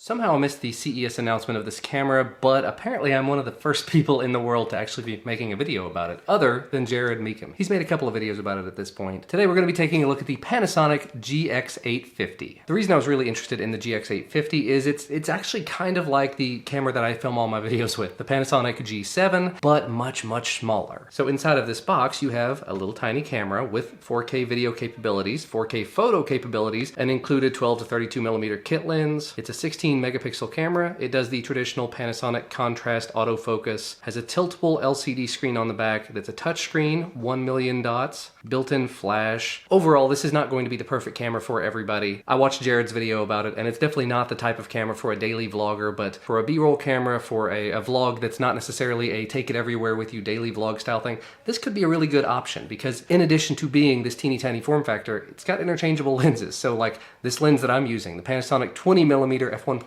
Somehow I missed the CES announcement of this camera, but apparently I'm one of the first people in the world to actually be making a video about it, other than Jared Meekum. He's made a couple of videos about it at this point. Today we're going to be taking a look at the Panasonic GX850. The reason I was really interested in the GX850 is it's actually kind of like the camera that I film all my videos with, the Panasonic G7, but much, much smaller. So inside of this box you have a little tiny camera with 4K video capabilities, 4K photo capabilities, an included 12 to 32 millimeter kit lens. It's a 16 megapixel camera. It does the traditional Panasonic contrast autofocus, has a tiltable LCD screen on the back that's a touch screen, 1 million dots, built-in flash. Overall, this is not going to be the perfect camera for everybody. I watched Jared's video about it, and it's definitely not the type of camera for a daily vlogger, but for a B-roll camera, for a vlog that's not necessarily a take it everywhere with you daily vlog style thing, this could be a really good option because in addition to being this teeny tiny form factor, it's got interchangeable lenses. So like this lens that I'm using, the Panasonic 20mm f1.7,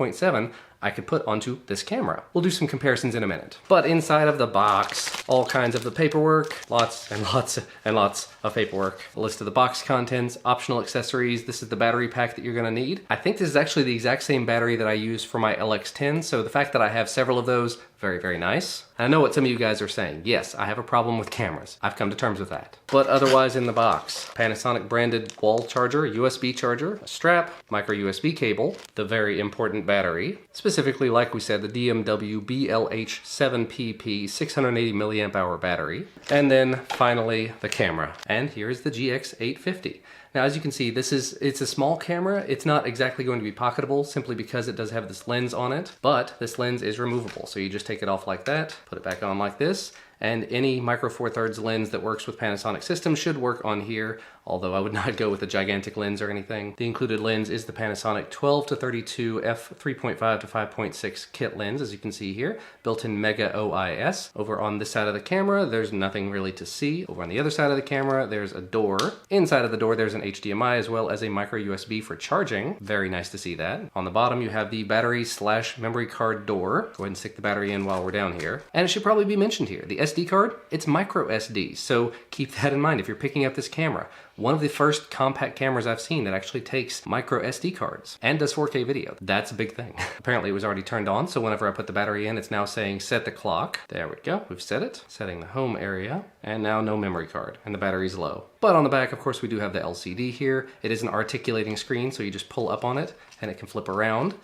I could put onto this camera. We'll do some comparisons in a minute. But inside of the box, all kinds of the paperwork, lots and lots and lots of paperwork. A list of the box contents, optional accessories. This is the battery pack that you're gonna need. I think this is actually the exact same battery that I use for my LX10, so the fact that I have several of those, very, very nice. And I know what some of you guys are saying. Yes, I have a problem with cameras. I've come to terms with that. But otherwise in the box, Panasonic branded wall charger, USB charger, a strap, micro USB cable, the very important battery, specifically, like we said, the DMW BLH7PP 680 milliamp hour battery, and then finally the camera. And here's the GX850. Now, as you can see, it's a small camera. It's not exactly going to be pocketable simply because it does have this lens on it, but this lens is removable. So you just take it off like that, put it back on like this, and any micro four thirds lens that works with Panasonic systems should work on here, although I would not go with a gigantic lens or anything. The included lens is the Panasonic 12 to 32 f3.5 to 5.6 kit lens, as you can see here, built-in Mega OIS. Over on this side of the camera, there's nothing really to see. Over on the other side of the camera, there's a door. Inside of the door, there's an HDMI as well as a micro USB for charging. Very nice to see that. On the bottom, you have the battery / memory card door. Go ahead and stick the battery in while we're down here. And it should probably be mentioned here. The SD card, it's micro SD, so keep that in mind if you're picking up this camera. One of the first compact cameras I've seen that actually takes micro SD cards and does 4K video. That's a big thing. Apparently it was already turned on, so whenever I put the battery in, it's now saying set the clock. There we go, we've set it. Setting the home area, and now no memory card, and the battery's low. But on the back, of course, we do have the LCD here. It is an articulating screen, so you just pull up on it, and it can flip around.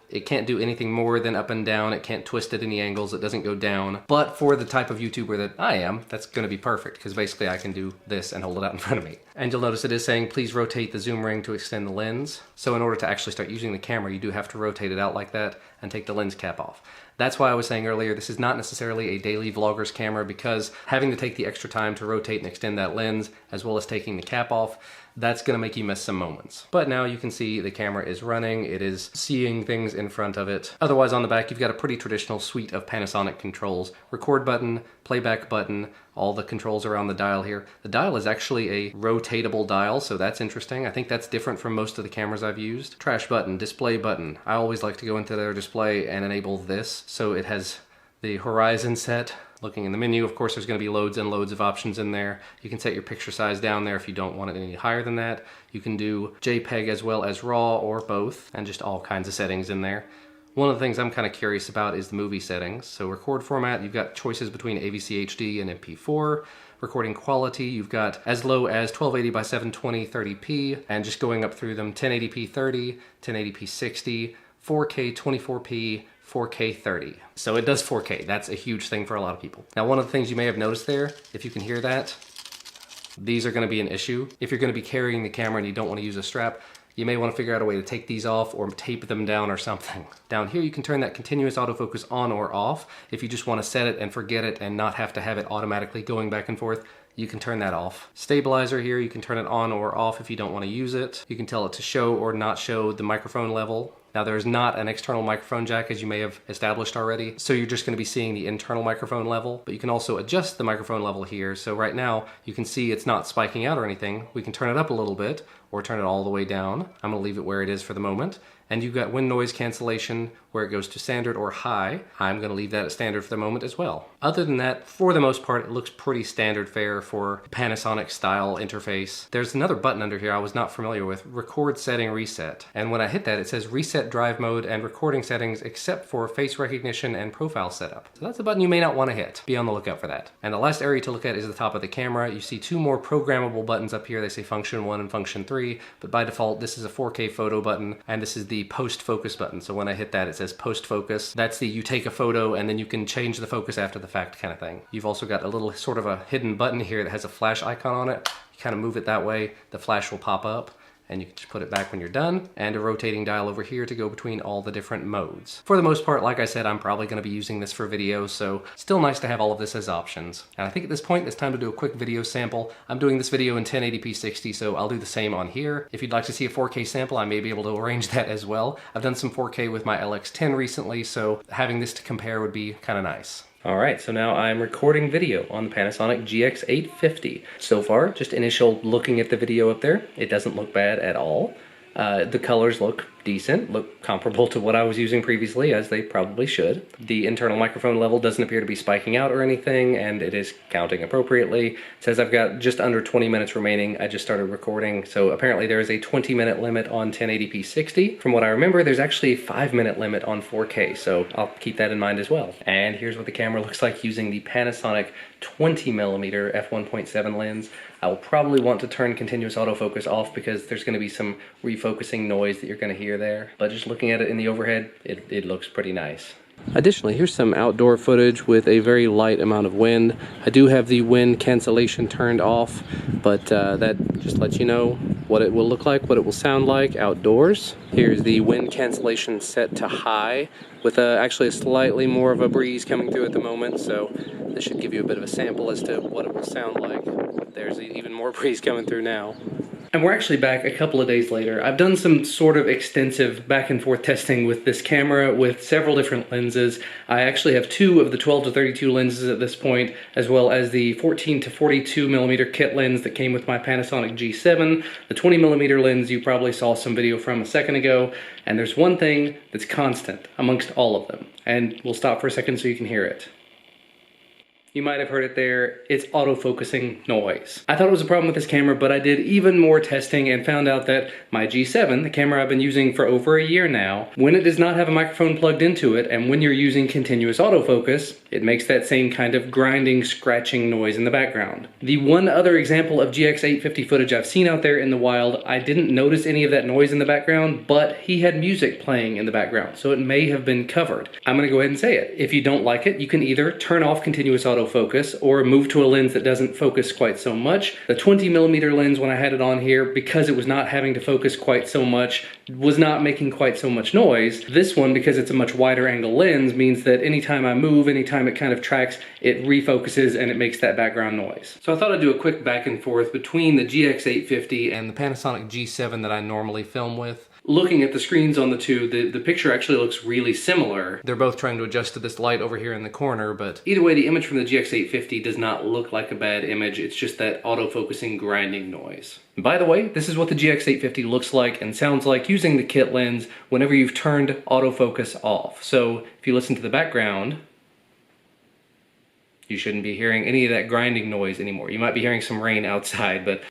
It can't do anything more than up and down. It can't twist at any angles. It doesn't go down. But for the type of YouTuber that I am, that's gonna be perfect because basically I can do this and hold it out in front of me. And you'll notice it is saying, please rotate the zoom ring to extend the lens. So in order to actually start using the camera, you do have to rotate it out like that and take the lens cap off. That's why I was saying earlier, this is not necessarily a daily vlogger's camera because having to take the extra time to rotate and extend that lens, as well as taking the cap off, that's gonna make you miss some moments. But now you can see the camera is running, it is seeing things in front of it. Otherwise on the back, you've got a pretty traditional suite of Panasonic controls. Record button, playback button, all the controls are on the dial here. The dial is actually a rotatable dial, so that's interesting. I think that's different from most of the cameras I've used. Trash button, display button. I always like to go into their display and enable this, so it has the horizon set. Looking in the menu, of course, there's going to be loads and loads of options in there. You can set your picture size down there if you don't want it any higher than that. You can do JPEG as well as RAW or both, and just all kinds of settings in there. One of the things I'm kind of curious about is the movie settings. So record format, you've got choices between AVC HD and MP4. Recording quality, you've got as low as 1280 by 720 30p, and just going up through them, 1080p 30, 1080p 60, 4K 24p, 4K 30. So it does 4K. That's a huge thing for a lot of people. Now, one of the things you may have noticed there, if you can hear that, these are gonna be an issue. If you're gonna be carrying the camera and you don't wanna use a strap, you may wanna figure out a way to take these off or tape them down or something. Down here, you can turn that continuous autofocus on or off. If you just wanna set it and forget it and not have to have it automatically going back and forth, you can turn that off. Stabilizer here, you can turn it on or off if you don't want to use it. You can tell it to show or not show the microphone level. Now there's not an external microphone jack as you may have established already, so you're just going to be seeing the internal microphone level, but you can also adjust the microphone level here. So right now you can see it's not spiking out or anything. We can turn it up a little bit or turn it all the way down. I'm going to leave it where it is for the moment. And you've got wind noise cancellation where it goes to standard or high. I'm going to leave that at standard for the moment as well. Other than that, for the most part, it looks pretty standard fare for Panasonic style interface. There's another button under here I was not familiar with, record setting reset. And when I hit that, it says reset drive mode and recording settings except for face recognition and profile setup. So that's a button you may not want to hit. Be on the lookout for that. And the last area to look at is the top of the camera. You see two more programmable buttons up here. They say function 1 and function 3, but by default, this is a 4K photo button, and this is the post focus button. So when I hit that, it says post focus. That's the you take a photo and then you can change the focus after the fact kind of thing. You've also got a little sort of a hidden button here that has a flash icon on it. You kind of move it that way, the flash will pop up, and you can just put it back when you're done, and a rotating dial over here to go between all the different modes. For the most part, like I said, I'm probably going to be using this for video, so still nice to have all of this as options. And I think at this point, it's time to do a quick video sample. I'm doing this video in 1080p 60, so I'll do the same on here. If you'd like to see a 4K sample, I may be able to arrange that as well. I've done some 4K with my LX10 recently, so having this to compare would be kind of nice. Alright, so now I'm recording video on the Panasonic GX850. So far, just initial looking at the video up there, it doesn't look bad at all. The colors look decent, look comparable to what I was using previously, as they probably should. The internal microphone level doesn't appear to be spiking out or anything, and it is counting appropriately. It says I've got just under 20 minutes remaining. I just started recording, so apparently there is a 20-minute limit on 1080p 60. From what I remember, there's actually a 5-minute limit on 4K, so I'll keep that in mind as well. And here's what the camera looks like using the Panasonic 20mm f1.7 lens. I will probably want to turn continuous autofocus off because there's going to be some refocusing noise that you're going to hear there. But just looking at it in the overhead, it looks pretty nice. Additionally, here's some outdoor footage with a very light amount of wind. I do have the wind cancellation turned off, but that just lets you know what it will look like, what it will sound like outdoors. Here's the wind cancellation set to high with actually a slightly more of a breeze coming through at the moment, so this should give you a bit of a sample as to what it will sound like. There's even more breeze coming through now. And we're actually back a couple of days later. I've done some sort of extensive back and forth testing with this camera with several different lenses. I actually have two of the 12 to 32 lenses at this point, as well as the 14 to 42 millimeter kit lens that came with my Panasonic G7, the 20 millimeter lens you probably saw some video from a second ago, and there's one thing that's constant amongst all of them. And we'll stop for a second so you can hear it. You might have heard it there, it's autofocusing noise. I thought it was a problem with this camera, but I did even more testing and found out that my G7, the camera I've been using for over a year now, when it does not have a microphone plugged into it, and when you're using continuous autofocus, it makes that same kind of grinding, scratching noise in the background. The one other example of GX850 footage I've seen out there in the wild, I didn't notice any of that noise in the background, but he had music playing in the background, so it may have been covered. I'm gonna go ahead and say it. If you don't like it, you can either turn off continuous autofocus or move to a lens that doesn't focus quite so much. The 20 millimeter lens, when I had it on here, because it was not having to focus quite so much, was not making quite so much noise. This one, because it's a much wider angle lens, means that anytime I move, anytime it kind of tracks, it refocuses and it makes that background noise. So I thought I'd do a quick back and forth between the GX850 and the Panasonic G7 that I normally film with. Looking at the screens on the two, the picture actually looks really similar. They're both trying to adjust to this light over here in the corner, but either way, the image from the GX850 does not look like a bad image. It's just that autofocusing grinding noise. By the way, this is what the GX850 looks like and sounds like using the kit lens whenever you've turned autofocus off. So if you listen to the background, you shouldn't be hearing any of that grinding noise anymore. You might be hearing some rain outside, but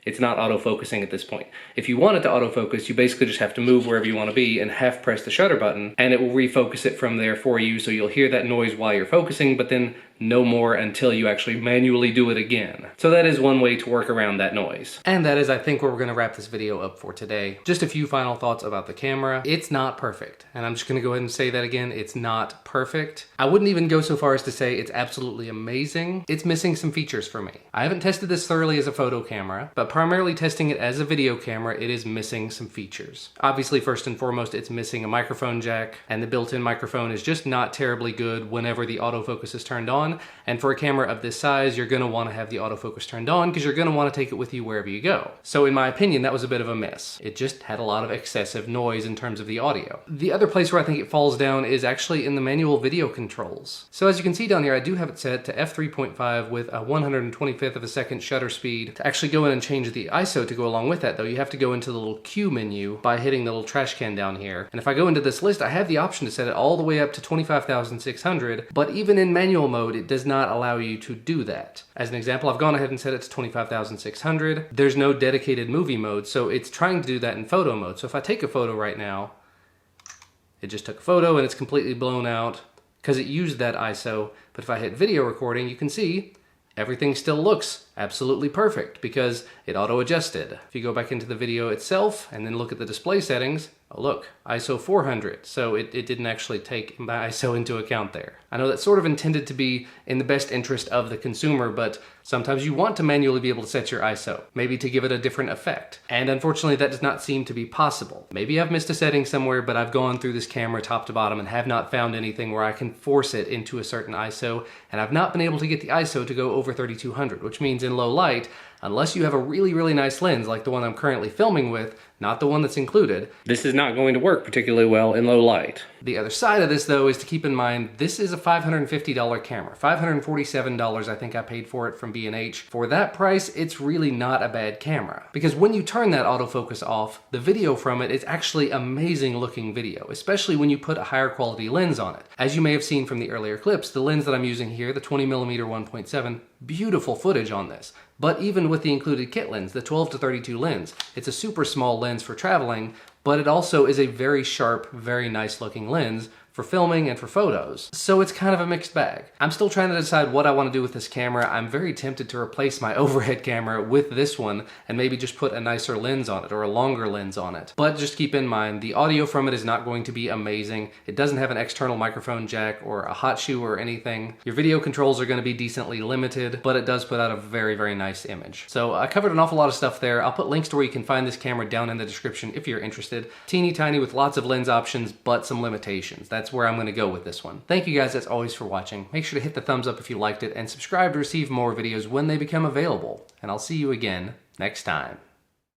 it's not autofocusing at this point. If you want it to autofocus, you basically just have to move wherever you want to be and half press the shutter button, and it will refocus it from there for you, so you'll hear that noise while you're focusing, but then no more until you actually manually do it again. So that is one way to work around that noise. And that is, I think, where we're gonna wrap this video up for today. Just a few final thoughts about the camera. It's not perfect, and I'm just gonna go ahead and say that again, it's not perfect. I wouldn't even go so far as to say it's absolutely amazing. It's missing some features for me. I haven't tested this thoroughly as a photo camera, but primarily testing it as a video camera, it is missing some features. Obviously, first and foremost, it's missing a microphone jack, and the built-in microphone is just not terribly good whenever the autofocus is turned on. on. And for a camera of this size, you're gonna wanna have the autofocus turned on because you're gonna wanna take it with you wherever you go. So in my opinion, that was a bit of a miss. It just had a lot of excessive noise in terms of the audio. The other place where I think it falls down is actually in the manual video controls. So as you can see down here, I do have it set to f3.5 with a 125th of a second shutter speed. To actually go in and change the ISO to go along with that though, you have to go into the little Q menu by hitting the little trash can down here. And if I go into this list, I have the option to set it all the way up to 25,600, but even in manual mode, it does not allow you to do that. As an example, I've gone ahead and set it to 25,600. There's no dedicated movie mode, so it's trying to do that in photo mode. So if I take a photo right now, it just took a photo and it's completely blown out because it used that ISO. But if I hit video recording, you can see everything still looks absolutely perfect because it auto-adjusted. If you go back into the video itself and then look at the display settings, oh look, ISO 400. So it didn't actually take my ISO into account there. I know that's sort of intended to be in the best interest of the consumer, but sometimes you want to manually be able to set your ISO, maybe to give it a different effect. And unfortunately, that does not seem to be possible. Maybe I've missed a setting somewhere, but I've gone through this camera top to bottom and have not found anything where I can force it into a certain ISO, and I've not been able to get the ISO to go over 3200, which means in low light, unless you have a really, really nice lens like the one I'm currently filming with, not the one that's included, this is not going to work particularly well in low light. The other side of this though is to keep in mind, this is a $550 camera. $547 I think I paid for it from B&H. For that price, it's really not a bad camera. Because when you turn that autofocus off, the video from it is actually amazing looking video, especially when you put a higher quality lens on it. As you may have seen from the earlier clips, the lens that I'm using here, the 20mm 1.7, beautiful footage on this. But even with the included kit lens, the 12-32 lens, it's a super small lens for traveling, but it also is a very sharp, very nice looking lens for filming and for photos. So it's kind of a mixed bag. I'm still trying to decide what I want to do with this camera. I'm very tempted to replace my overhead camera with this one and maybe just put a nicer lens on it or a longer lens on it. But just keep in mind, the audio from it is not going to be amazing. It doesn't have an external microphone jack or a hot shoe or anything. Your video controls are going to be decently limited, but it does put out a very, very nice image. So I covered an awful lot of stuff there. I'll put links to where you can find this camera down in the description if you're interested. Teeny tiny with lots of lens options, but some limitations. That's where I'm going to go with this one. Thank you guys as always for watching. Make sure to hit the thumbs up if you liked it and subscribe to receive more videos when they become available. And I'll see you again next time.